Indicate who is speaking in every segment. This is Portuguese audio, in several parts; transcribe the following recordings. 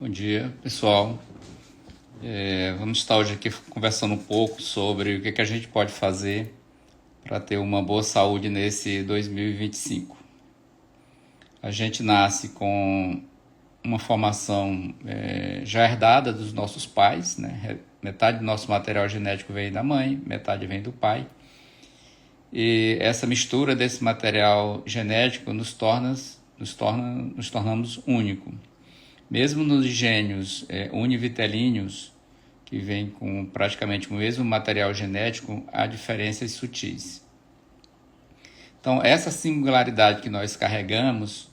Speaker 1: Bom dia, pessoal. Vamos estar hoje aqui conversando um pouco sobre o que a gente pode fazer para ter uma boa saúde nesse 2025. A gente nasce com uma formação já herdada dos nossos pais, né? Metade do nosso material genético vem da mãe, metade vem do pai. E essa mistura desse material genético nos tornamos único. Mesmo nos gênios univitelíneos, que vêm com praticamente o mesmo material genético, há diferenças sutis. Então, essa singularidade que nós carregamos,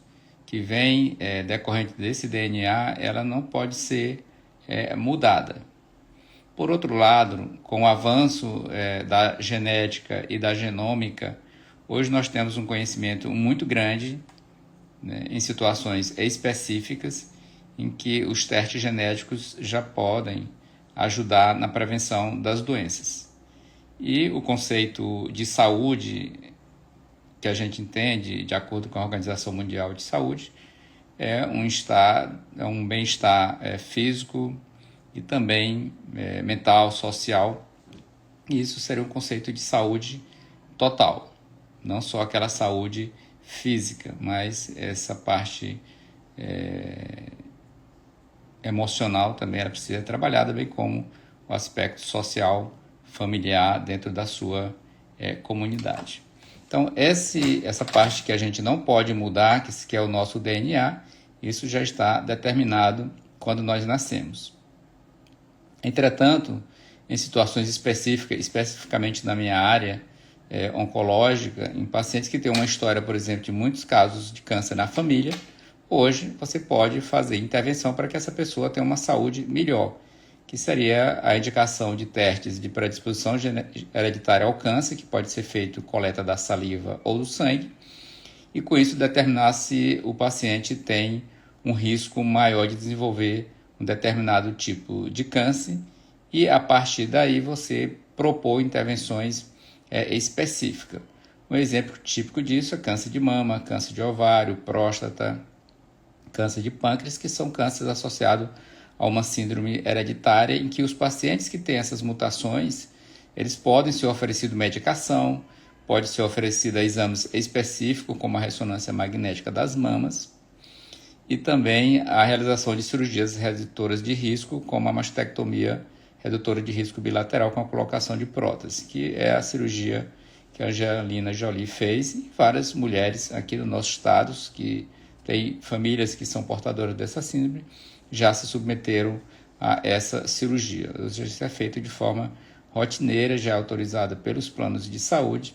Speaker 1: que vem decorrente desse DNA, ela não pode ser mudada. Por outro lado, com o avanço da genética e da genômica, hoje nós temos um conhecimento muito grande, né, em situações específicas, em que os testes genéticos já podem ajudar na prevenção das doenças. E o conceito de saúde que a gente entende, de acordo com a Organização Mundial de Saúde, é um bem-estar físico e também mental, social. E isso seria um conceito de saúde total, não só aquela saúde física, mas essa parte emocional também ela precisa ser trabalhada, bem como o aspecto social, familiar dentro da sua comunidade. Então, essa parte que a gente não pode mudar, que é o nosso DNA, isso já está determinado quando nós nascemos. Entretanto, em situações específicas, especificamente na minha área oncológica, em pacientes que têm uma história, por exemplo, de muitos casos de câncer na família, hoje você pode fazer intervenção para que essa pessoa tenha uma saúde melhor, que seria a indicação de testes de predisposição hereditária ao câncer, que pode ser feito coleta da saliva ou do sangue, e com isso determinar se o paciente tem um risco maior de desenvolver um determinado tipo de câncer, e a partir daí você propor intervenções específicas. Um exemplo típico disso é câncer de mama, câncer de ovário, próstata, câncer de pâncreas, que são cânceres associados a uma síndrome hereditária em que os pacientes que têm essas mutações, eles podem ser oferecidos medicação, pode ser oferecido exames específicos como a ressonância magnética das mamas e também a realização de cirurgias redutoras de risco, como a mastectomia redutora de risco bilateral com a colocação de prótese, que é a cirurgia que a Angelina Jolie fez e várias mulheres aqui no nosso estado que tem famílias que são portadoras dessa síndrome, já se submeteram a essa cirurgia. Isso é feito de forma rotineira, já autorizada pelos planos de saúde,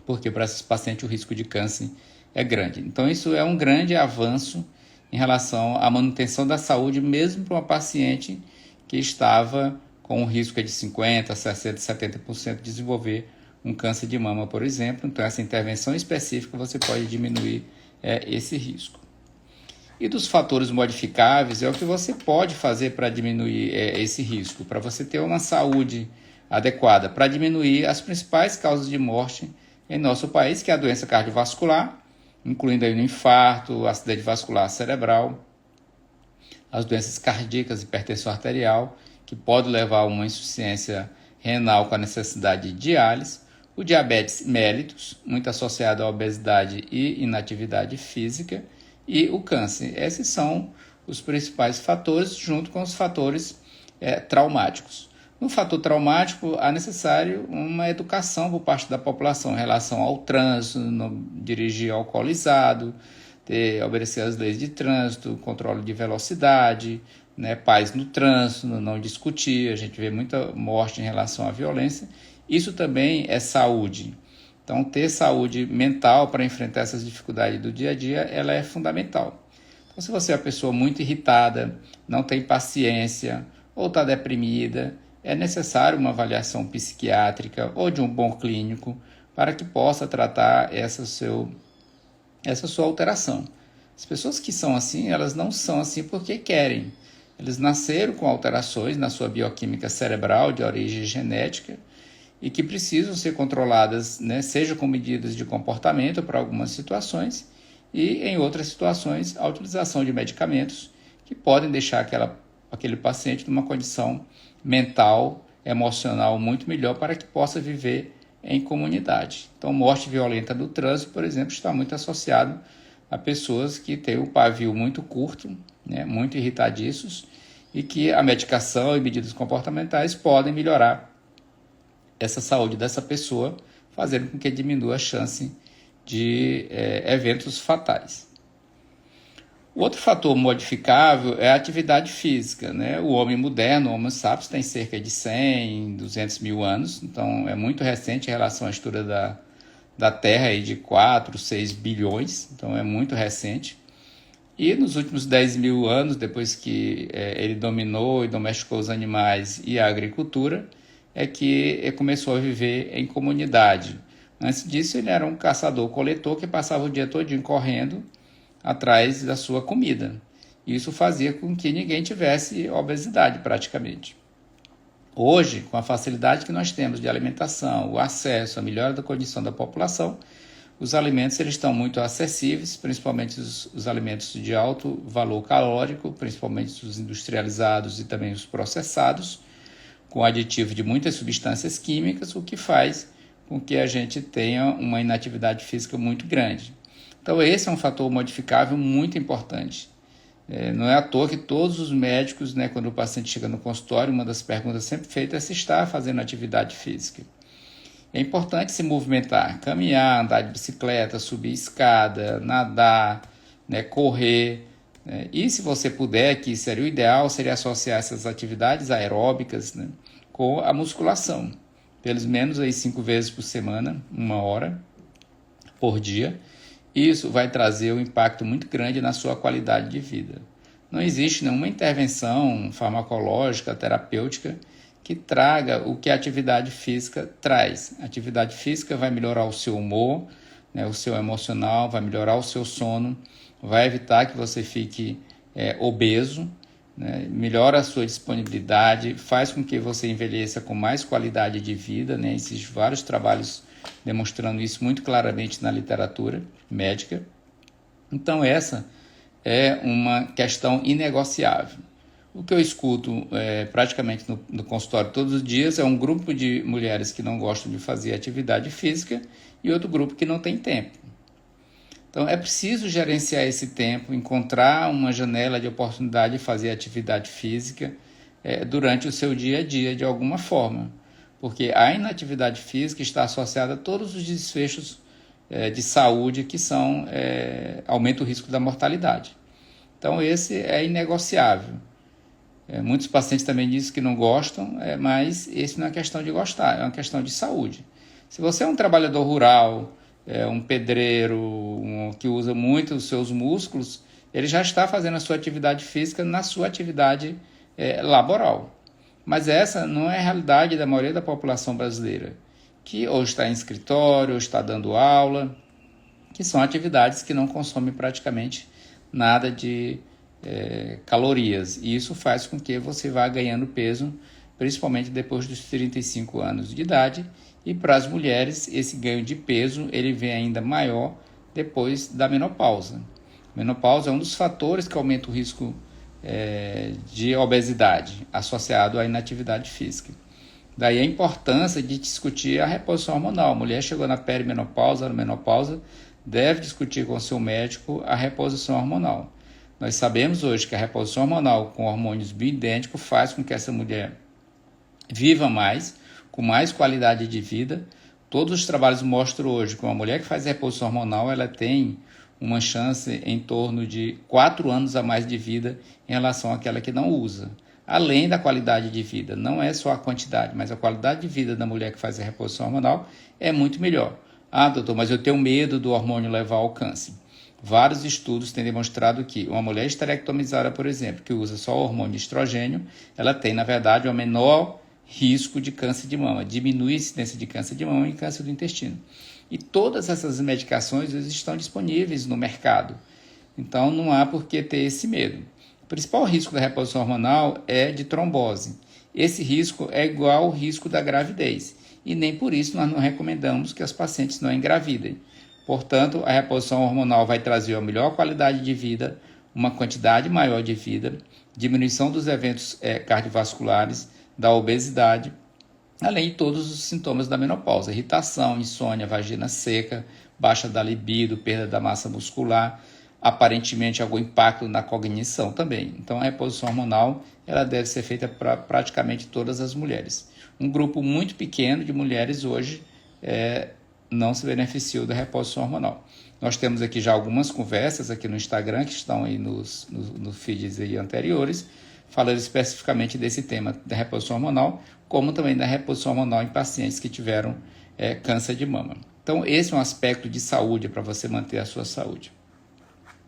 Speaker 1: porque para esses pacientes o risco de câncer é grande. Então isso é um grande avanço em relação à manutenção da saúde, mesmo para uma paciente que estava com um risco de 50%, 60%, 70% de desenvolver um câncer de mama, por exemplo. Então essa intervenção específica você pode diminuir esse risco. E dos fatores modificáveis é o que você pode fazer para diminuir esse risco, para você ter uma saúde adequada, para diminuir as principais causas de morte em nosso país, que é a doença cardiovascular, incluindo aí o infarto, o acidente vascular cerebral, as doenças cardíacas, hipertensão arterial, que pode levar a uma insuficiência renal com a necessidade de diálise, o diabetes mellitus, muito associado à obesidade e inatividade física, e o câncer. Esses são os principais fatores, junto com os fatores traumáticos. No fator traumático, há necessário uma educação por parte da população em relação ao trânsito, não dirigir alcoolizado, obedecer às leis de trânsito, controle de velocidade, né, paz no trânsito, não discutir. A gente vê muita morte em relação à violência. Isso também é saúde. Então, ter saúde mental para enfrentar essas dificuldades do dia a dia, ela é fundamental. Então, se você é uma pessoa muito irritada, não tem paciência ou está deprimida, é necessário uma avaliação psiquiátrica ou de um bom clínico para que possa tratar essa sua alteração. As pessoas que são assim, elas não são assim porque querem. Eles nasceram com alterações na sua bioquímica cerebral de origem genética e que precisam ser controladas, né, seja com medidas de comportamento para algumas situações e, em outras situações, a utilização de medicamentos que podem deixar aquele paciente numa condição mental, emocional muito melhor para que possa viver em comunidade. Então, morte violenta do trânsito, por exemplo, está muito associado a pessoas que têm o pavio muito curto, né, muito irritadiços, e que a medicação e medidas comportamentais podem melhorar essa saúde dessa pessoa, fazendo com que diminua a chance de eventos fatais. O outro fator modificável é a atividade física, né? O homem moderno, o Homo sapiens, tem cerca de 100, 200 mil anos, então é muito recente em relação à história da Terra, aí de 4, 6 bilhões, então é muito recente. E nos últimos 10 mil anos, depois que ele dominou e domesticou os animais e a agricultura, é que ele começou a viver em comunidade. Antes disso, ele era um caçador-coletor que passava o dia todinho correndo atrás da sua comida. Isso fazia com que ninguém tivesse obesidade praticamente. Hoje, com a facilidade que nós temos de alimentação, o acesso, a melhora da condição da população, os alimentos eles estão muito acessíveis, principalmente os alimentos de alto valor calórico, principalmente os industrializados e também os processados, com aditivo de muitas substâncias químicas, o que faz com que a gente tenha uma inatividade física muito grande. Então, esse é um fator modificável muito importante. Não é à toa que todos os médicos, né, quando o paciente chega no consultório, uma das perguntas sempre feitas é se está fazendo atividade física. É importante se movimentar, caminhar, andar de bicicleta, subir escada, nadar, né, correr. Né? E se você puder, que seria o ideal, seria associar essas atividades aeróbicas, né, com a musculação. Pelo menos aí 5 vezes por semana, 1 hora por dia. Isso vai trazer um impacto muito grande na sua qualidade de vida. Não existe nenhuma intervenção farmacológica, terapêutica, que traga o que a atividade física traz. A atividade física vai melhorar o seu humor, né, o seu emocional, vai melhorar o seu sono, vai evitar que você fique obeso, né, melhora a sua disponibilidade, faz com que você envelheça com mais qualidade de vida, né, existem vários trabalhos demonstrando isso muito claramente na literatura médica. Então, essa é uma questão inegociável. O que eu escuto praticamente no consultório todos os dias é um grupo de mulheres que não gostam de fazer atividade física e outro grupo que não tem tempo. Então, é preciso gerenciar esse tempo, encontrar uma janela de oportunidade de fazer atividade física durante o seu dia a dia, de alguma forma. Porque a inatividade física está associada a todos os desfechos de saúde que aumenta o risco da mortalidade. Então, esse é inegociável. Muitos pacientes também dizem que não gostam, mas esse não é questão de gostar, é uma questão de saúde. Se você é um trabalhador rural, um pedreiro, que usa muito os seus músculos, ele já está fazendo a sua atividade física na sua atividade laboral. Mas essa não é a realidade da maioria da população brasileira, que ou está em escritório, ou está dando aula, que são atividades que não consomem praticamente nada de calorias. E isso faz com que você vá ganhando peso, principalmente depois dos 35 anos de idade. E para as mulheres, esse ganho de peso ele vem ainda maior depois da menopausa. A menopausa é um dos fatores que aumenta o risco de obesidade associado à inatividade física. Daí a importância de discutir a reposição hormonal. A mulher chegou na perimenopausa, na menopausa, deve discutir com o seu médico a reposição hormonal. Nós sabemos hoje que a reposição hormonal com hormônios bioidênticos faz com que essa mulher viva mais, com mais qualidade de vida. Todos os trabalhos mostram hoje que uma mulher que faz reposição hormonal, ela tem uma chance em torno de 4 anos a mais de vida em relação àquela que não usa. Além da qualidade de vida, não é só a quantidade, mas a qualidade de vida da mulher que faz a reposição hormonal é muito melhor. Ah, doutor, mas eu tenho medo do hormônio levar ao câncer. Vários estudos têm demonstrado que uma mulher esterectomizada, por exemplo, que usa só o hormônio estrogênio, ela tem, na verdade, o menor risco de câncer de mama, diminui a incidência de câncer de mama e câncer do intestino. E todas essas medicações estão disponíveis no mercado. Então, não há por que ter esse medo. O principal risco da reposição hormonal é de trombose. Esse risco é igual ao risco da gravidez. E nem por isso nós não recomendamos que as pacientes não engravidem. Portanto, a reposição hormonal vai trazer a melhor qualidade de vida, uma quantidade maior de vida, diminuição dos eventos cardiovasculares, da obesidade, além de todos os sintomas da menopausa: irritação, insônia, vagina seca, baixa da libido, perda da massa muscular, aparentemente algum impacto na cognição também. Então a reposição hormonal ela deve ser feita para praticamente todas as mulheres. Um grupo muito pequeno de mulheres hoje não se beneficiou da reposição hormonal. Nós temos aqui já algumas conversas aqui no Instagram, que estão aí nos feeds aí anteriores, falando especificamente desse tema da reposição hormonal, como também da reposição hormonal em pacientes que tiveram câncer de mama. Então, esse é um aspecto de saúde para você manter a sua saúde.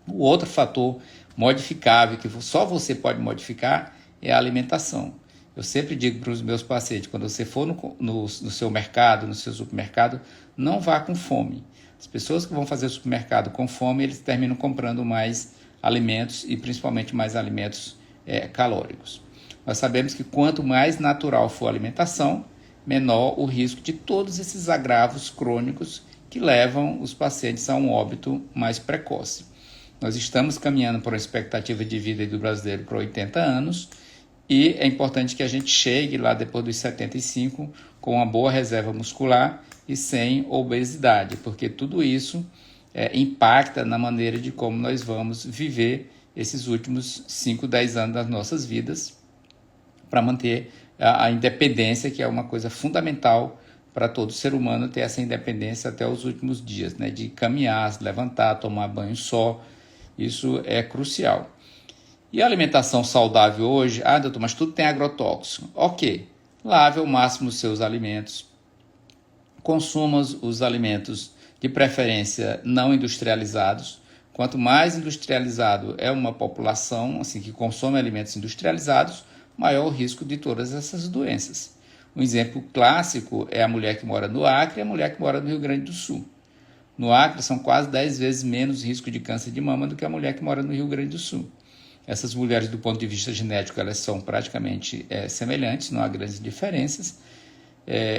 Speaker 1: O outro fator modificável, que só você pode modificar, é a alimentação. Eu sempre digo para os meus pacientes, quando você for no seu mercado, no seu supermercado, não vá com fome. As pessoas que vão fazer o supermercado com fome, eles terminam comprando mais alimentos e principalmente mais alimentos calóricos. Nós sabemos que quanto mais natural for a alimentação, menor o risco de todos esses agravos crônicos que levam os pacientes a um óbito mais precoce. Nós estamos caminhando para uma expectativa de vida do brasileiro para 80 anos e é importante que a gente chegue lá depois dos 75 com uma boa reserva muscular e sem obesidade, porque tudo isso impacta na maneira de como nós vamos viver esses últimos 5, 10 anos das nossas vidas para manter a independência, que é uma coisa fundamental para todo ser humano, ter essa independência até os últimos dias, né? De caminhar, se levantar, tomar banho só, isso é crucial. E a alimentação saudável hoje, doutor, mas tudo tem agrotóxico. Ok, lave ao máximo os seus alimentos, consuma os alimentos de preferência não industrializados. Quanto mais industrializado é uma população assim, que consome alimentos industrializados, maior o risco de todas essas doenças. Um exemplo clássico é a mulher que mora no Acre e a mulher que mora no Rio Grande do Sul. No Acre são quase 10 vezes menos risco de câncer de mama do que a mulher que mora no Rio Grande do Sul. Essas mulheres, do ponto de vista genético, elas são praticamente semelhantes, não há grandes diferenças.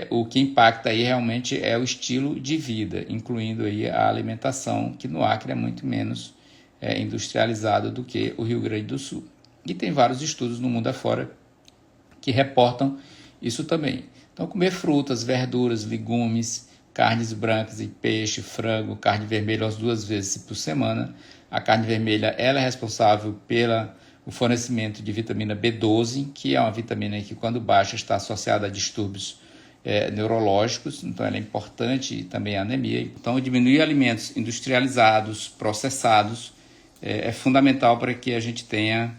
Speaker 1: O que impacta aí realmente é o estilo de vida, incluindo aí a alimentação, que no Acre é muito menos industrializado do que o Rio Grande do Sul. E tem vários estudos no mundo afora que reportam isso também. Então, comer frutas, verduras, legumes, carnes brancas e peixe, frango, carne vermelha as 2 vezes por semana. A carne vermelha ela é responsável pelo fornecimento de vitamina B12, que é uma vitamina que, quando baixa, está associada a distúrbios neurológicos, então ela é importante, e também a anemia. Então, diminuir alimentos industrializados, processados, é fundamental para que a gente tenha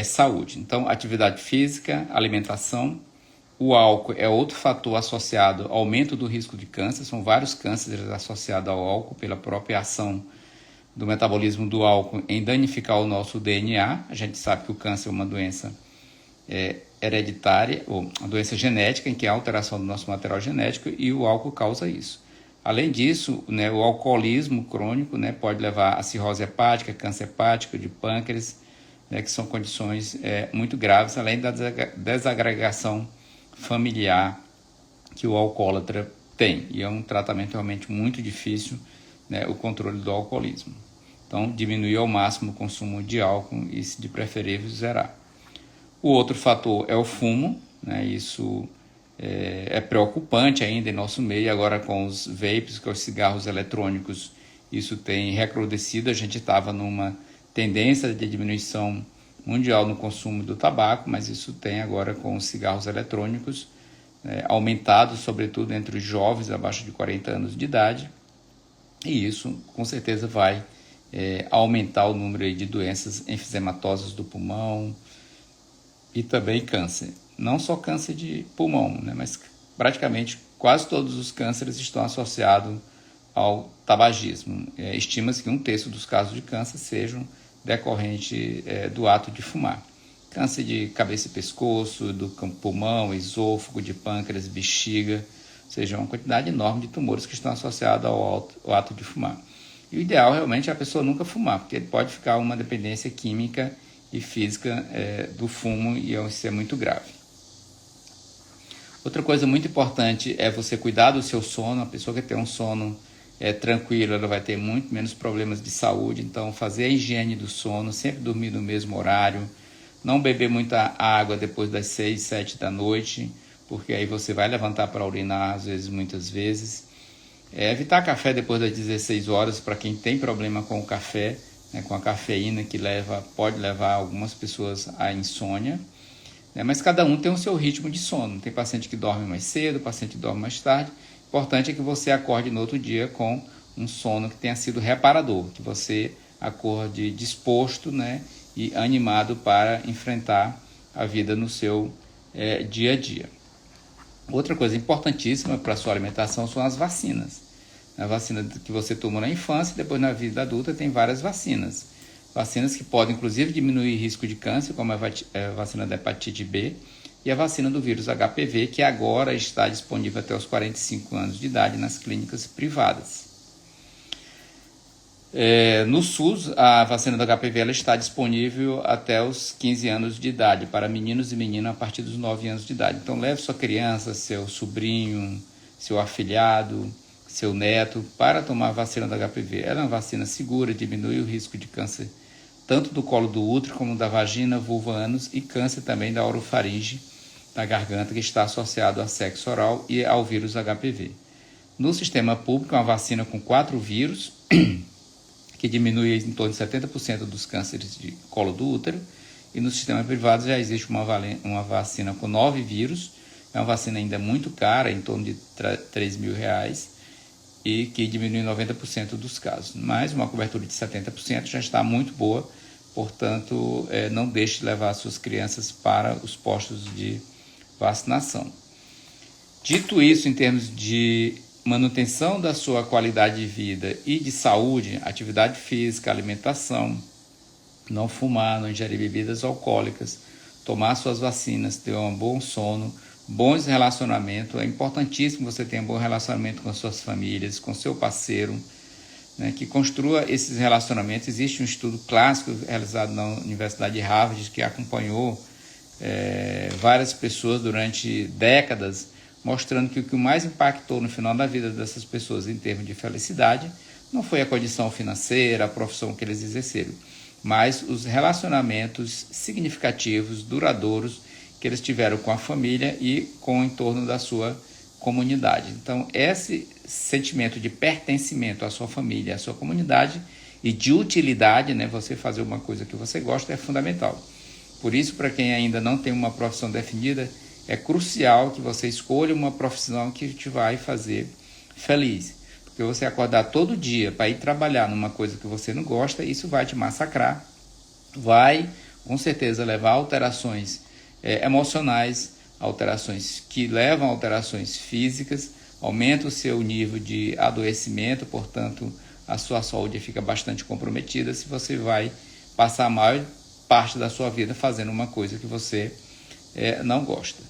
Speaker 1: saúde. Então, atividade física, alimentação. O álcool é outro fator associado ao aumento do risco de câncer. São vários cânceres associados ao álcool pela própria ação do metabolismo do álcool em danificar o nosso DNA. A gente sabe que o câncer é uma doença hereditária, ou uma doença genética, em que há alteração do nosso material genético, e o álcool causa isso. Além disso, né, o alcoolismo crônico, né, pode levar a cirrose hepática, câncer hepático, de pâncreas, né, que são condições muito graves, além da desagregação familiar que o alcoólatra tem. E é um tratamento realmente muito difícil, né, o controle do alcoolismo. Então, diminuir ao máximo o consumo de álcool e, de preferível, zerar. O outro fator é o fumo, né? Isso é preocupante ainda em nosso meio, agora com os vapes, com os cigarros eletrônicos, isso tem recrudescido. A gente estava numa tendência de diminuição mundial no consumo do tabaco, mas isso tem agora com os cigarros eletrônicos aumentado, sobretudo entre os jovens abaixo de 40 anos de idade, e isso com certeza vai aumentar o número de doenças enfisematosas do pulmão e também câncer. Não só câncer de pulmão, né, mas praticamente quase todos os cânceres estão associados ao tabagismo. Estima-se que 1/3 dos casos de câncer sejam decorrente do ato de fumar. Câncer de cabeça e pescoço, do pulmão, esôfago, de pâncreas, bexiga, ou seja, uma quantidade enorme de tumores que estão associados ao ato de fumar. E o ideal realmente é a pessoa nunca fumar, porque pode ficar uma dependência química e física do fumo, e isso é muito grave. Outra coisa muito importante é você cuidar do seu sono. A pessoa que tem um sono tranquilo, ela vai ter muito menos problemas de saúde. Então, fazer a higiene do sono, sempre dormir no mesmo horário, não beber muita água depois das 6, 7 da noite, porque aí você vai levantar para urinar, às vezes, muitas vezes. Evitar café depois das 16 horas, para quem tem problema com o café, né, com a cafeína, que pode levar algumas pessoas à insônia. Mas cada um tem o seu ritmo de sono. Tem paciente que dorme mais cedo, paciente que dorme mais tarde. O importante é que você acorde no outro dia com um sono que tenha sido reparador, que você acorde disposto, né, e animado para enfrentar a vida no seu dia a dia. Outra coisa importantíssima para a sua alimentação são as vacinas. A vacina que você tomou na infância, depois na vida adulta tem várias vacinas. Vacinas que podem, inclusive, diminuir o risco de câncer, como a vacina da hepatite B e a vacina do vírus HPV, que agora está disponível até os 45 anos de idade nas clínicas privadas. No SUS, a vacina do HPV ela está disponível até os 15 anos de idade, para meninos e meninas a partir dos 9 anos de idade. Então, leve sua criança, seu sobrinho, seu afilhado, seu neto, para tomar a vacina do HPV. Ela é uma vacina segura, diminui o risco de câncer tanto do colo do útero como da vagina, vulva, ânus e câncer também da orofaringe, da garganta, que está associado ao sexo oral e ao vírus HPV. No sistema público, é uma vacina com 4 vírus, que diminui em torno de 70% dos cânceres de colo do útero, e no sistema privado já existe uma vacina com 9 vírus, é uma vacina ainda muito cara, em torno de R$3.000, e que diminui 90% dos casos. Mas uma cobertura de 70% já está muito boa, portanto, não deixe de levar suas crianças para os postos de vacinação. Dito isso, em termos de manutenção da sua qualidade de vida e de saúde, atividade física, alimentação, não fumar, não ingerir bebidas alcoólicas, tomar suas vacinas, ter um bom sono, bons relacionamentos. É importantíssimo você ter um bom relacionamento com suas famílias, com seu parceiro, né, que construa esses relacionamentos. Existe um estudo clássico realizado na Universidade de Harvard que acompanhou várias pessoas durante décadas, mostrando que o que mais impactou no final da vida dessas pessoas em termos de felicidade não foi a condição financeira, a profissão que eles exerceram, mas os relacionamentos significativos, duradouros, que eles tiveram com a família e com o entorno da sua comunidade. Então, esse sentimento de pertencimento à sua família, à sua comunidade e de utilidade, né, você fazer uma coisa que você gosta, é fundamental. Por isso, para quem ainda não tem uma profissão definida, é crucial que você escolha uma profissão que te vai fazer feliz. Porque você acordar todo dia para ir trabalhar numa coisa que você não gosta, isso vai te massacrar, vai com certeza levar a alterações emocionais, alterações que levam a alterações físicas, aumenta o seu nível de adoecimento, portanto, a sua saúde fica bastante comprometida se você vai passar a maior parte da sua vida fazendo uma coisa que você não gosta.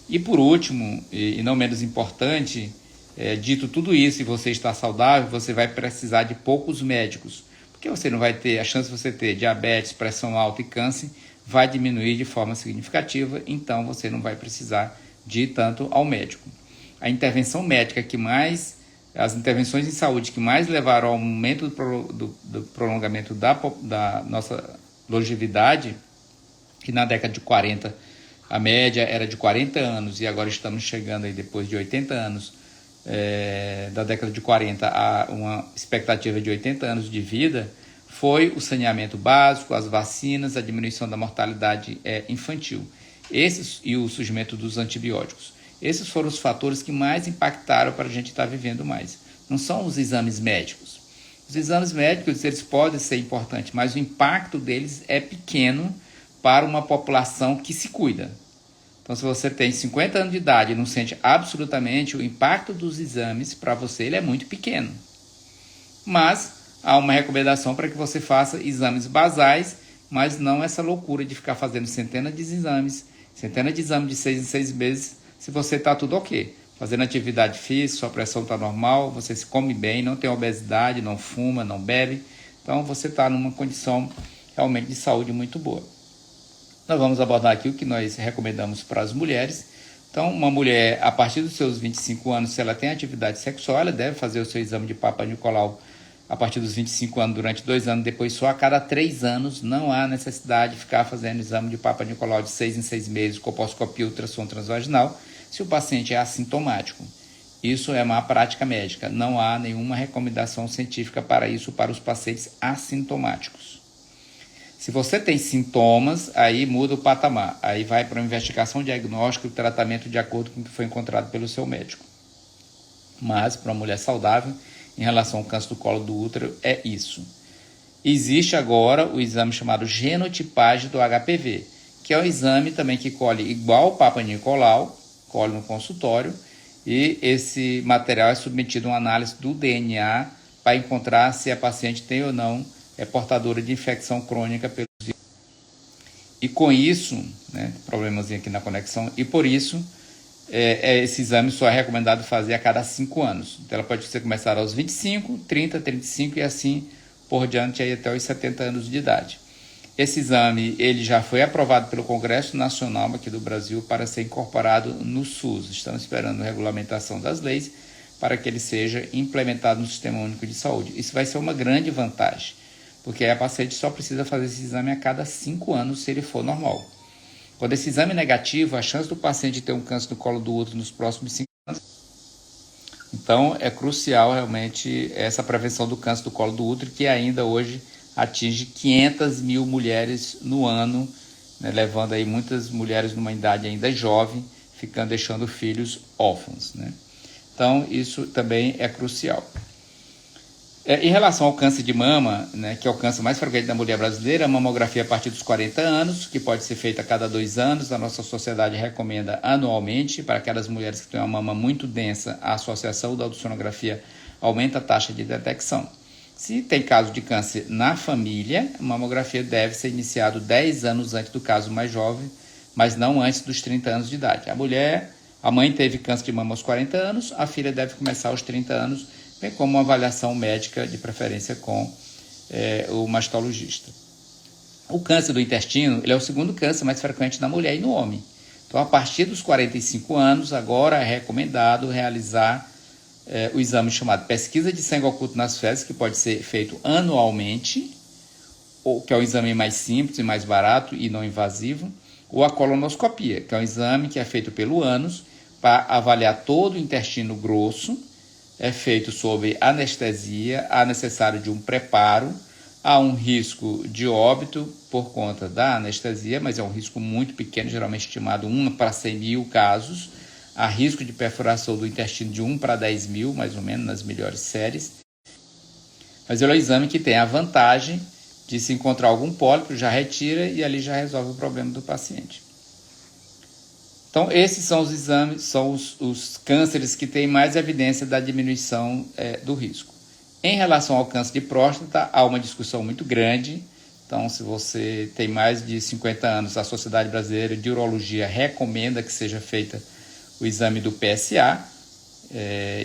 Speaker 1: E por último, e não menos importante, dito tudo isso e você está saudável, você vai precisar de poucos médicos, porque você não vai ter a chance de você ter diabetes, pressão alta e câncer, vai diminuir de forma significativa, então você não vai precisar de ir tanto ao médico. A intervenção médica as intervenções em saúde que mais levaram ao aumento do prolongamento da nossa longevidade, que na década de 40 a média era de 40 anos e agora estamos chegando aí depois de 80 anos, da década de 40 a uma expectativa de 80 anos de vida, foi o saneamento básico, as vacinas, a diminuição da mortalidade infantil e o surgimento dos antibióticos. Esses foram os fatores que mais impactaram para a gente estar vivendo mais. Não são os exames médicos. Os exames médicos eles podem ser importantes, mas o impacto deles é pequeno para uma população que se cuida. Então, se você tem 50 anos de idade e não sente absolutamente, o impacto dos exames para você ele é muito pequeno. Mas há uma recomendação para que você faça exames basais, mas não essa loucura de ficar fazendo centenas de exames de 6 em 6 meses, se você está tudo ok. Fazendo atividade física, sua pressão está normal, você se come bem, não tem obesidade, não fuma, não bebe. Então, você está numa condição realmente de saúde muito boa. Nós vamos abordar aqui o que nós recomendamos para as mulheres, Então, uma mulher, a partir dos seus 25 anos, se ela tem atividade sexual, ela deve fazer o seu exame de Papa Nicolau a partir dos 25 anos, durante 2 anos, depois só a cada 3 anos. Não há necessidade de ficar fazendo exame de Papa Nicolau de 6 em 6 meses, colposcopia, ultrassom transvaginal, se o paciente é assintomático. Isso é uma prática médica, não há nenhuma recomendação científica para isso para os pacientes assintomáticos. Se você tem sintomas, aí muda o patamar, aí vai para uma investigação, diagnóstico e tratamento de acordo com o que foi encontrado pelo seu médico. Mas para uma mulher saudável, em relação ao câncer do colo do útero, é isso. Existe agora o exame chamado genotipagem do HPV, que é um exame também que colhe igual o Papa Nicolau, colhe no consultório, e esse material é submetido a uma análise do DNA para encontrar se a paciente tem ou não é portadora de infecção crônica pelo vírus. E com isso, né, problemazinho aqui na conexão, e por isso esse exame só é recomendado fazer a cada 5 anos. Então ela pode ser começar aos 25, 30, 35 e assim por diante aí até os 70 anos de idade. Esse exame ele já foi aprovado pelo Congresso Nacional aqui do Brasil para ser incorporado no SUS. Estamos esperando a regulamentação das leis para que ele seja implementado no Sistema Único de Saúde. Isso vai ser uma grande vantagem, porque a paciente só precisa fazer esse exame a cada 5 anos se ele for normal. Quando esse exame é negativo, a chance do paciente ter um câncer do colo do útero nos próximos 5 anos. Então, é crucial realmente essa prevenção do câncer do colo do útero, que ainda hoje atinge 500 mil mulheres no ano, né, levando aí muitas mulheres numa idade ainda jovem, deixando filhos órfãos, né? Então, isso também é crucial. Em relação ao câncer de mama, né, que é o câncer mais frequente da mulher brasileira, a mamografia a partir dos 40 anos, que pode ser feita a cada 2 anos, a nossa sociedade recomenda anualmente. Para aquelas mulheres que têm uma mama muito densa, a associação da ultrassonografia aumenta a taxa de detecção. Se tem caso de câncer na família, a mamografia deve ser iniciada 10 anos antes do caso mais jovem, mas não antes dos 30 anos de idade. A mãe teve câncer de mama aos 40 anos, a filha deve começar aos 30 anos, bem como uma avaliação médica, de preferência com o mastologista. O câncer do intestino ele é o segundo câncer mais frequente na mulher e no homem. Então, a partir dos 45 anos, agora é recomendado realizar o exame chamado pesquisa de sangue oculto nas fezes, que pode ser feito anualmente, ou que é um exame mais simples e mais barato e não invasivo, ou a colonoscopia, que é um exame que é feito pelo ânus para avaliar todo o intestino grosso. É feito sob anestesia, há necessário de um preparo, há um risco de óbito por conta da anestesia, mas é um risco muito pequeno, geralmente estimado 1 para 100 mil casos. Há risco de perfuração do intestino de 1 para 10 mil, mais ou menos, nas melhores séries. Mas ele é um exame que tem a vantagem de se encontrar algum pólipo, já retira e ali já resolve o problema do paciente. Então, esses são os exames, são os cânceres que têm mais evidência da diminuição do risco. Em relação ao câncer de próstata, há uma discussão muito grande. Então, se você tem mais de 50 anos, a Sociedade Brasileira de Urologia recomenda que seja feita o exame do PSA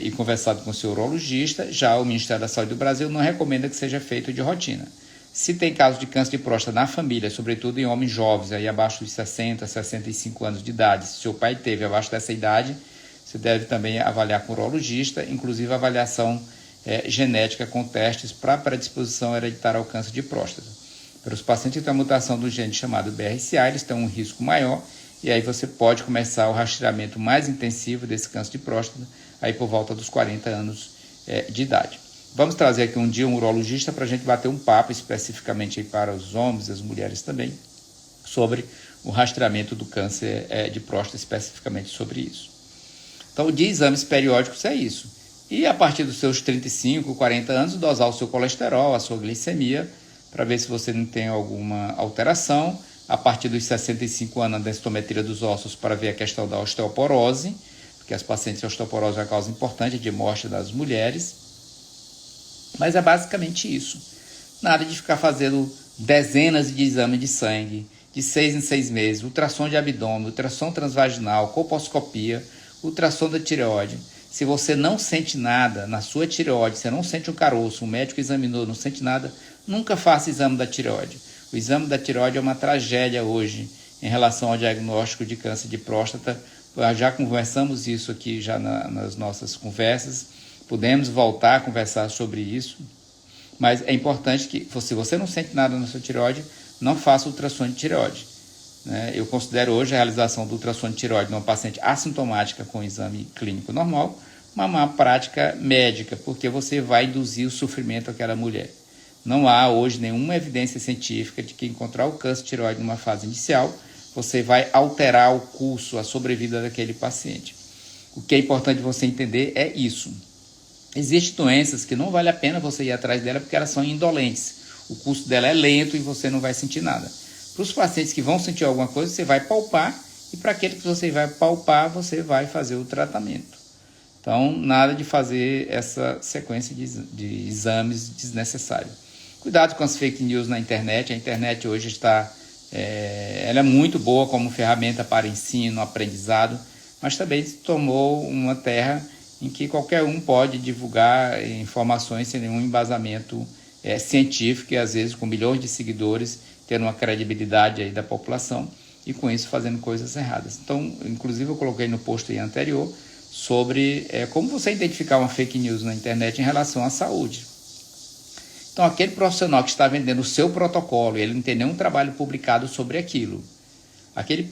Speaker 1: e conversado com o seu urologista. Já o Ministério da Saúde do Brasil não recomenda que seja feito de rotina. Se tem caso de câncer de próstata na família, sobretudo em homens jovens, aí abaixo de 60, 65 anos de idade, se seu pai teve abaixo dessa idade, você deve também avaliar com o urologista, inclusive avaliação genética com testes para predisposição hereditária ao câncer de próstata. Para os pacientes que têm a mutação do gene chamado BRCA, eles têm um risco maior, e aí você pode começar o rastreamento mais intensivo desse câncer de próstata aí por volta dos 40 anos de idade. Vamos trazer aqui um dia um urologista para a gente bater um papo especificamente aí para os homens e as mulheres também sobre o rastreamento do câncer de próstata, especificamente sobre isso. Então, de exames periódicos é isso. E a partir dos seus 35, 40 anos, dosar o seu colesterol, a sua glicemia, para ver se você não tem alguma alteração. A partir dos 65 anos, a densitometria dos ossos para ver a questão da osteoporose, porque as pacientes de osteoporose é uma causa importante de morte das mulheres. Mas é basicamente isso. Nada de ficar fazendo dezenas de exames de sangue, de 6 em 6 meses, ultrassom de abdômen, ultrassom transvaginal, colposcopia, ultrassom da tireoide. Se você não sente nada na sua tireoide, você não sente um caroço, o médico examinou, não sente nada, nunca faça exame da tireoide. O exame da tireoide é uma tragédia hoje em relação ao diagnóstico de câncer de próstata, já conversamos isso aqui já nas nossas conversas, podemos voltar a conversar sobre isso, mas é importante que, se você não sente nada na sua tireoide, não faça ultrassom de tireoide. Né? Eu considero hoje a realização do ultrassom de tireoide numa paciente assintomática com exame clínico normal uma má prática médica, porque você vai induzir o sofrimento àquela mulher. Não há hoje nenhuma evidência científica de que encontrar o câncer de tireoide numa fase inicial, você vai alterar o curso, a sobrevida daquele paciente. O que é importante você entender é isso. Existem doenças que não vale a pena você ir atrás dela porque elas são indolentes. O curso dela é lento e você não vai sentir nada. Para os pacientes que vão sentir alguma coisa, você vai palpar, e para aquele que você vai palpar, você vai fazer o tratamento. Então, nada de fazer essa sequência de exames desnecessários. Cuidado com as fake news na internet. A internet hoje ela é muito boa como ferramenta para ensino, aprendizado, mas também se tornou uma terra em que qualquer um pode divulgar informações sem nenhum embasamento científico e às vezes com milhões de seguidores, tendo uma credibilidade aí da população e com isso fazendo coisas erradas. Então, inclusive eu coloquei no post aí anterior sobre como você identificar uma fake news na internet em relação à saúde. Então, aquele profissional que está vendendo o seu protocolo e ele não tem nenhum trabalho publicado sobre aquilo, aquele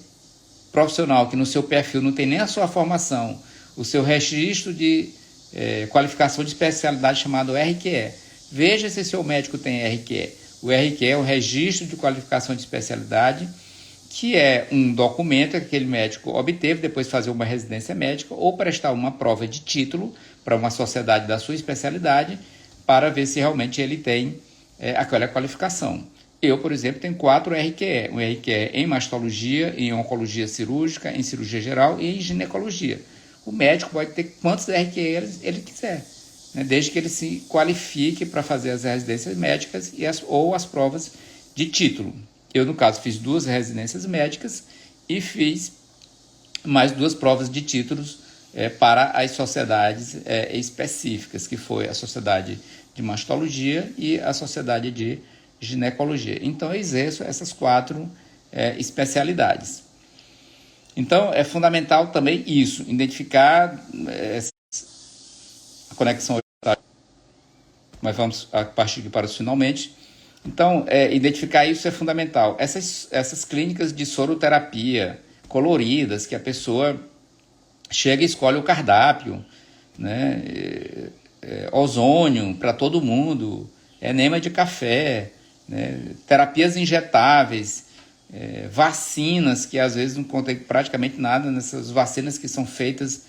Speaker 1: profissional que no seu perfil não tem nem a sua formação, o seu registro de qualificação de especialidade chamado RQE. Veja se seu médico tem RQE. O RQE é o Registro de Qualificação de Especialidade, que é um documento que aquele médico obteve depois de fazer uma residência médica ou prestar uma prova de título para uma sociedade da sua especialidade para ver se realmente ele tem aquela qualificação. Eu, por exemplo, tenho 4 RQE. Um RQE em mastologia, em oncologia cirúrgica, em cirurgia geral e em ginecologia. O médico pode ter quantos RQE ele quiser, né, desde que ele se qualifique para fazer as residências médicas ou as provas de título. Eu, no caso, fiz 2 residências médicas e fiz mais 2 provas de títulos para as sociedades específicas, que foi a Sociedade de Mastologia e a Sociedade de Ginecologia. Então, eu exerço essas 4 especialidades. Então, é fundamental também isso, identificar a conexão. Mas vamos partir aqui para os finalmente. Então, identificar isso é fundamental. Essas clínicas de soroterapia coloridas, que a pessoa chega e escolhe o cardápio, né? Ozônio para todo mundo, enema de café, né? Terapias injetáveis, vacinas que às vezes não contém praticamente nada nessas vacinas que são feitas,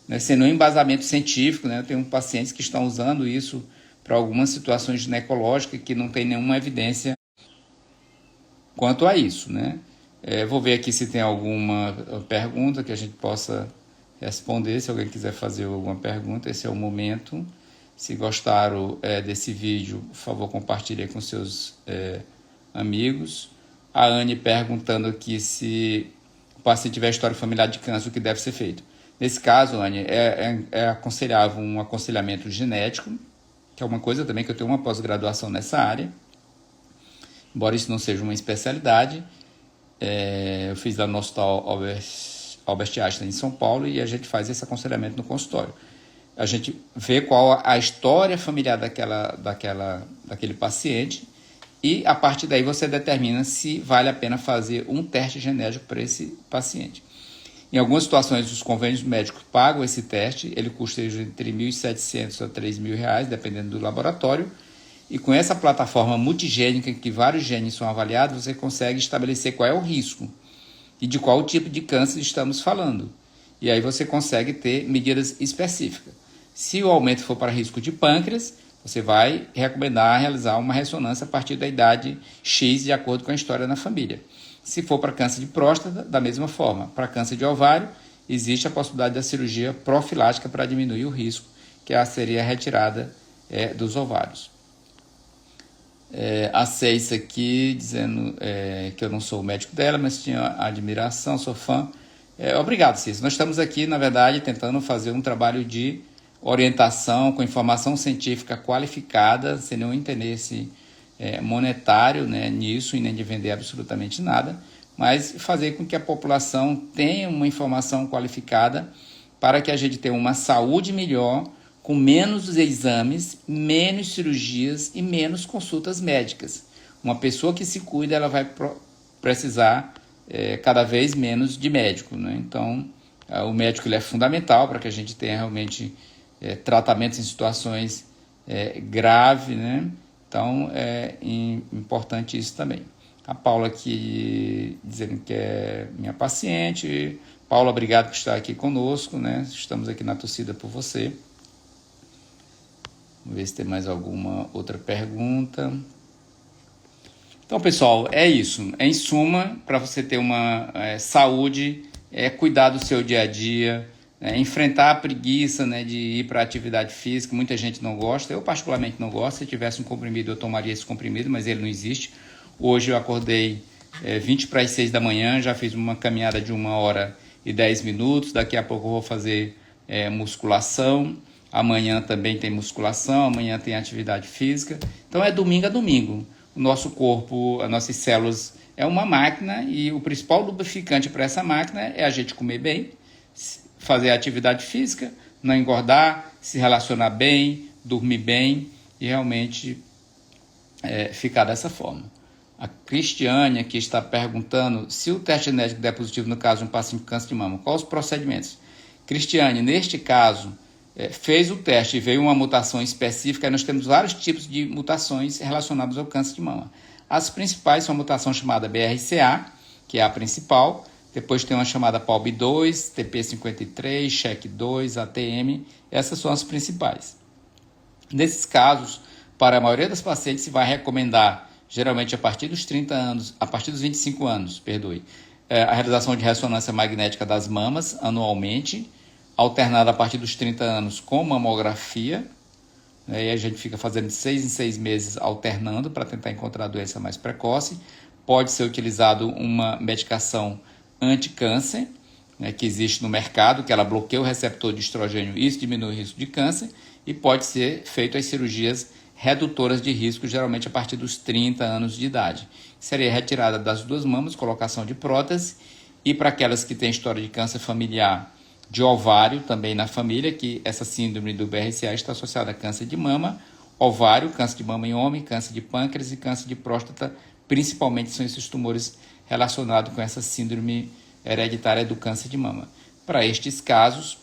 Speaker 1: né, sem nenhum embasamento científico, né? Eu tenho pacientes que estão usando isso para algumas situações ginecológicas que não tem nenhuma evidência quanto a isso, né? Vou ver aqui se tem alguma pergunta que a gente possa responder. Se alguém quiser fazer alguma pergunta, esse é o momento. Se gostaram desse vídeo, por favor, compartilhe com seus amigos. A Anne perguntando aqui se o paciente tiver história familiar de câncer, o que deve ser feito. Nesse caso, Anne, é aconselhável um aconselhamento genético, que é uma coisa também que eu tenho uma pós-graduação nessa área, embora isso não seja uma especialidade. Eu fiz lá no Hospital Albert Einstein em São Paulo e a gente faz esse aconselhamento no consultório. A gente vê qual a história familiar daquele paciente e a partir daí você determina se vale a pena fazer um teste genético para esse paciente. Em algumas situações, os convênios médicos pagam esse teste, ele custa entre R$ 1.700 a R$ 3.000, dependendo do laboratório, e com essa plataforma multigênica, em que vários genes são avaliados, você consegue estabelecer qual é o risco e de qual tipo de câncer estamos falando. E aí você consegue ter medidas específicas. Se o aumento for para risco de pâncreas, você vai recomendar realizar uma ressonância a partir da idade X, de acordo com a história na família. Se for para câncer de próstata, da mesma forma. Para câncer de ovário, existe a possibilidade da cirurgia profilática para diminuir o risco, que seria a retirada dos ovários. A Ceissa aqui, dizendo que eu não sou o médico dela, mas tinha admiração, sou fã. Obrigado, Ceissa. Nós estamos aqui, na verdade, tentando fazer um trabalho de orientação com informação científica qualificada, sem nenhum interesse monetário, né, nisso, e nem de vender absolutamente nada, mas fazer com que a população tenha uma informação qualificada para que a gente tenha uma saúde melhor, com menos exames, menos cirurgias e menos consultas médicas. Uma pessoa que se cuida, ela vai precisar cada vez menos de médico, né? Então, o médico ele é fundamental para que a gente tenha realmente tratamentos em situações graves, né? Então, é importante isso também. A Paula aqui dizendo que é minha paciente. Paula, obrigado por estar aqui conosco, né? Estamos aqui na torcida por você. Vamos ver se tem mais alguma outra pergunta. Então, pessoal, é isso. Em suma, para você ter uma saúde, cuidar do seu dia a dia, enfrentar a preguiça, né, de ir para a atividade física. Muita gente não gosta. Eu, particularmente, não gosto. Se tivesse um comprimido, eu tomaria esse comprimido, mas ele não existe. Hoje eu acordei 20 para as 6 da manhã, já fiz uma caminhada de 1h10. Daqui a pouco eu vou fazer musculação. Amanhã também tem musculação, amanhã tem atividade física. Então é domingo a domingo. O nosso corpo, as nossas células é uma máquina e o principal lubrificante para essa máquina é a gente comer bem, fazer atividade física, não engordar, se relacionar bem, dormir bem e realmente ficar dessa forma. A Cristiane aqui está perguntando se o teste genético der positivo no caso de um paciente com câncer de mama, quais os procedimentos? Cristiane, neste caso, fez o teste e veio uma mutação específica, nós temos vários tipos de mutações relacionadas ao câncer de mama. As principais são a mutação chamada BRCA, que é a principal, depois tem uma chamada PALB2, TP53, SHEC2, ATM, essas são as principais. Nesses casos, para a maioria das pacientes se vai recomendar, geralmente a partir dos 30 anos, a partir dos 25 anos, a realização de ressonância magnética das mamas anualmente, alternada a partir dos 30 anos com mamografia, né, e a gente fica fazendo de 6 em 6 meses alternando para tentar encontrar a doença mais precoce. Pode ser utilizado uma medicação anti-câncer, né, que existe no mercado, que ela bloqueia o receptor de estrogênio e isso diminui o risco de câncer, e pode ser feito as cirurgias redutoras de risco, geralmente a partir dos 30 anos de idade. Seria retirada das duas mamas, colocação de prótese, e para aquelas que têm história de câncer familiar de ovário também na família, que essa síndrome do BRCA está associada a câncer de mama, ovário, câncer de mama em homem, câncer de pâncreas e câncer de próstata, principalmente são esses tumores relacionados com essa síndrome hereditária do câncer de mama. Para estes casos,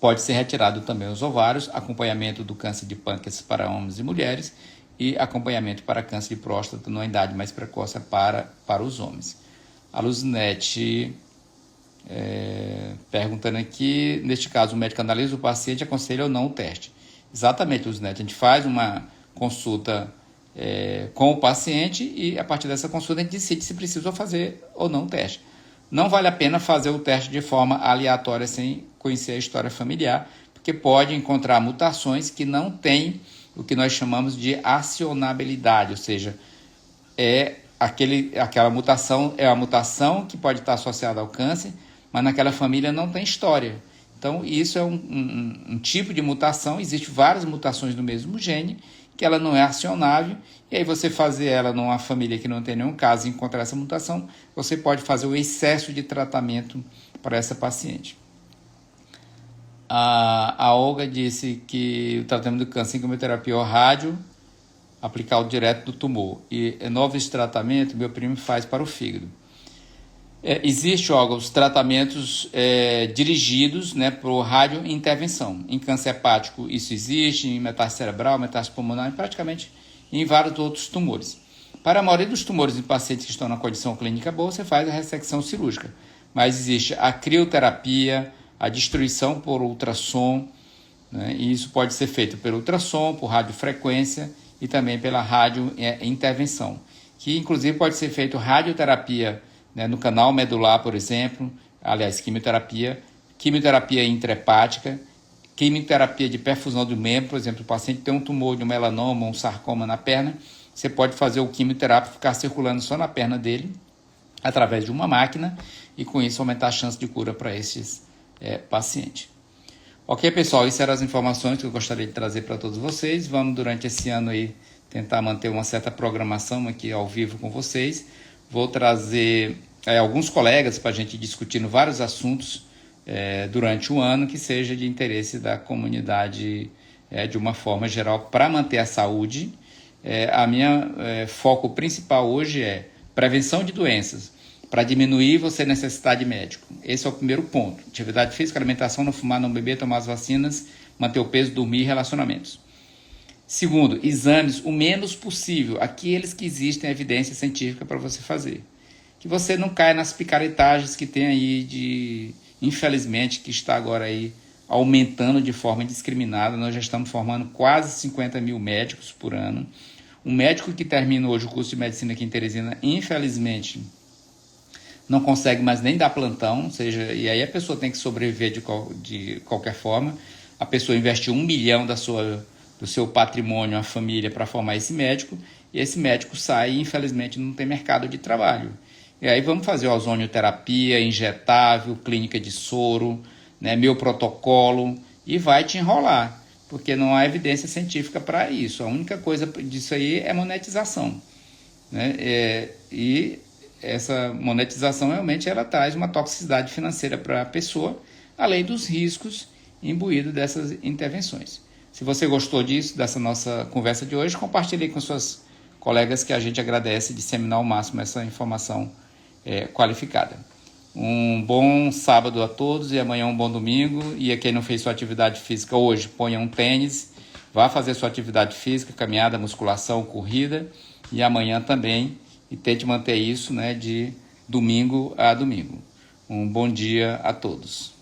Speaker 1: pode ser retirado também os ovários, acompanhamento do câncer de pâncreas para homens e mulheres e acompanhamento para câncer de próstata numa idade mais precoce para os homens. A Luzinete perguntando aqui, neste caso o médico analisa o paciente e aconselha ou não o teste. Exatamente, Luzinete, a gente faz uma consulta com o paciente e a partir dessa consulta a gente decide se precisa fazer ou não o teste. Não vale a pena fazer o teste de forma aleatória sem conhecer a história familiar, porque pode encontrar mutações que não têm o que nós chamamos de acionabilidade, ou seja, aquela mutação é a mutação que pode estar associada ao câncer, mas naquela família não tem história. Então, isso é um tipo de mutação, existem várias mutações do mesmo gene, que ela não é acionável, e aí você fazer ela numa família que não tem nenhum caso e encontrar essa mutação, você pode fazer o excesso de tratamento para essa paciente. A Olga disse que o tratamento do câncer em quimioterapia ou rádio, aplicar o direto do tumor. E novos tratamentos, meu primo faz para o fígado. Existe, Olga, os tratamentos dirigidos, né, por radiointervenção. Em câncer hepático isso existe, em metástase cerebral, metástase pulmonar, e praticamente em vários outros tumores. Para a maioria dos tumores em pacientes que estão na condição clínica boa, você faz a ressecção cirúrgica. Mas existe a crioterapia, a destruição por ultrassom, né, e isso pode ser feito pelo ultrassom, por radiofrequência e também pela radiointervenção, que inclusive pode ser feito radioterapia, né, no canal medular, por exemplo, aliás, quimioterapia intrahepática, quimioterapia de perfusão do membro, por exemplo, o paciente tem um tumor de um melanoma, um sarcoma na perna, você pode fazer o quimioterapia ficar circulando só na perna dele, através de uma máquina, e com isso aumentar a chance de cura para esses pacientes. Ok, pessoal, essas eram as informações que eu gostaria de trazer para todos vocês. Vamos, durante esse ano, aí, tentar manter uma certa programação aqui ao vivo com vocês. Vou trazer alguns colegas para a gente discutindo vários assuntos durante o ano que seja de interesse da comunidade de uma forma geral para manter a saúde. A minha foco principal hoje é prevenção de doenças, para diminuir você necessitar de médico. Esse é o primeiro ponto. Atividade física, alimentação, não fumar, não beber, tomar as vacinas, manter o peso, dormir e relacionamentos. Segundo, exames o menos possível, aqueles que existem evidência científica para você fazer. Que você não caia nas picaretagens que tem aí infelizmente, que está agora aí aumentando de forma indiscriminada. Nós já estamos formando quase 50 mil médicos por ano. Um médico que termina hoje o curso de medicina aqui em Teresina, infelizmente, não consegue mais nem dar plantão, ou seja, e aí a pessoa tem que sobreviver de qualquer forma. A pessoa investe 1 milhão do seu patrimônio, a família, para formar esse médico, e esse médico sai e infelizmente não tem mercado de trabalho. E aí vamos fazer ozonioterapia, injetável, clínica de soro, né, meu protocolo, e vai te enrolar, porque não há evidência científica para isso. A única coisa disso aí é monetização, né? E essa monetização realmente ela traz uma toxicidade financeira para a pessoa, além dos riscos imbuídos dessas intervenções. Se você gostou disso, dessa nossa conversa de hoje, compartilhe com suas colegas, que a gente agradece disseminar ao máximo essa informação qualificada. Um bom sábado a todos e amanhã um bom domingo. E a quem não fez sua atividade física hoje, ponha um tênis, vá fazer sua atividade física, caminhada, musculação, corrida, e amanhã também, e tente manter isso, né, de domingo a domingo. Um bom dia a todos.